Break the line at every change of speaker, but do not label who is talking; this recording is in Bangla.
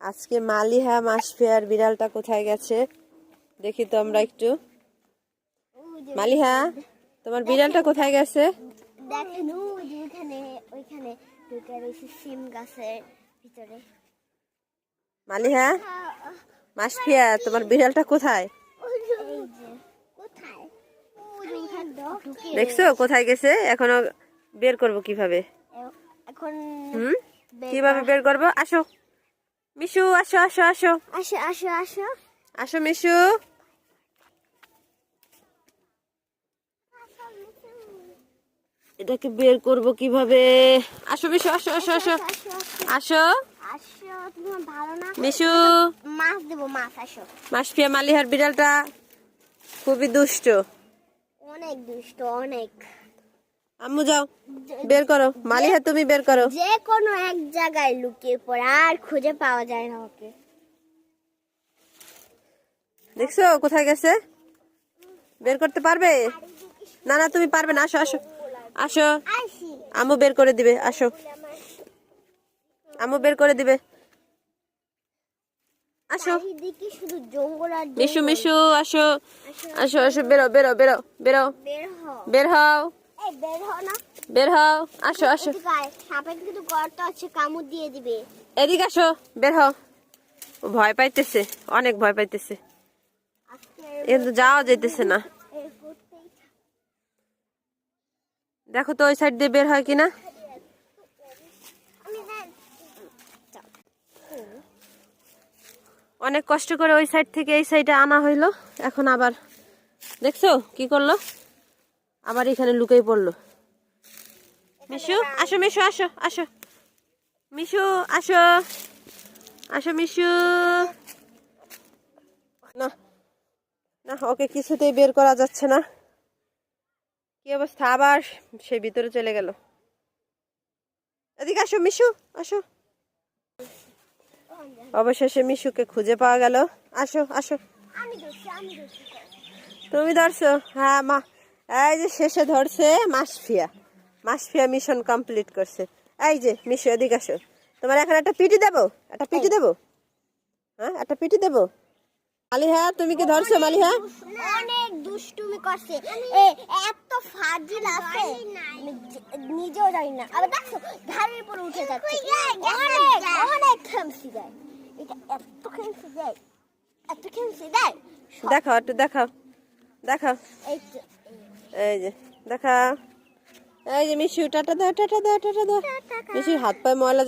আজকে মালিহা মাসফিয়ার বিড়ালটা কোথায় গেছে দেখি তো আমরা একটু। মালিহা, তোমার বিড়ালটা কোথায় গেছে?
দেখেন ওইখানে ওইখানে ঢুকে রয়েছে সিম গাছের ভিতরে।
মালিহা, মাসফিয়া, তোমার বিড়ালটা কোথায়? দেখছো কোথায় গেছে? এখনো বের করব কিভাবে?
এখন
কিভাবে বের করব? আসো মিশু, আসো আসো আসো
আসো আসো আসো
আসো মিশু। এটাকে বের করব কিভাবে? আসো মিশু, আসো আসো আসো আসো
আসো। তুমি ভালো না
মিশু।
মাছ দেবো, মাছ। আসো।
মাসফিয়া মালিহার বিড়ালটা খুবই দুষ্ট,
অনেক দুষ্ট, অনেক।
আম্মু যাও বের করো। মালিহা তুমি বের করো।
যে কোনো এক জায়গায় লুকিয়ে পড়ে, আর খুঁজে পাওয়া যায় না ওকে।
দেখছো কোথায় গেছে? বের করতে পারবে? না না, তুমি পারবে না। আসো আসো আসো, আম্মু বের করে দিবে। আসো, আম্মু বের করে দিবে। আসো
চারিদিকে শুধু জঙ্গল আর
মিশু মিশু, আসো আসো আসো, বেরো বেরো বেরো বেরো,
বের হও।
বের হও
এই বের হও না।
বের হও। আসো আসো,
এদিকে আয়, সাপের কিন্তু গর্ত আছে, কামড় দিয়ে দিবে।
এদিকে আসো, বের হও। ও ভয় পাইতেছে, অনেক ভয় পাইতেছে, কিন্তু যাওয়া যাইতেছে না। দেখো তো ওই সাইড দিয়ে বের হয় কিনা। অনেক কষ্ট করে ওই সাইড থেকে এই সাইডে আনা হইলো, এখন আবার দেখছো কি করলো, আবার এখানে লুকিয়ে পড়লো। মিশু আসো, মিশু আসো আসো, মিশু আসো আসো মিশু। না না, ওকে কিছুতেই বের করা যাচ্ছে না। কি অবস্থা, আবার সে ভিতরে চলে গেল। এদিকে আসো মিশু, আসো। অবশেষে মিশুকে খুঁজে পাওয়া গেল। আসো আসো, তুমি ধরছো? হ্যাঁ মা, এই যে শেষে ধরছে মাসফিয়া। মাসফিয়া মিশন কমপ্লিট করছে। এই যে মিশু, এদিকে আসো। তোমার এখন একটা পিটি দেবো, একটা পিটি দেবো। হ্যাঁ, একটা পিটি দেবো। মালিহা, তুমি কি ধরছো? মালিহা
অনেক দুষ্টুমি করছে, এত ফাজিল আছে নিজেও জানি না। আবার দেখো ঘাড়ের উপর উঠে যাচ্ছে, অনেক অনেক খেমসি দেয়। এটা এত খেমসি দেয়, এত খেমসি দেয়।
দেখাও, একটু দেখাও, দেখাও।
এই তো,
এই যে দেখাও। এই যে মিশু, টাটা দাও, টাটা দাও, টাটা দাও। মিশুর হাত পায়ে ময়লা।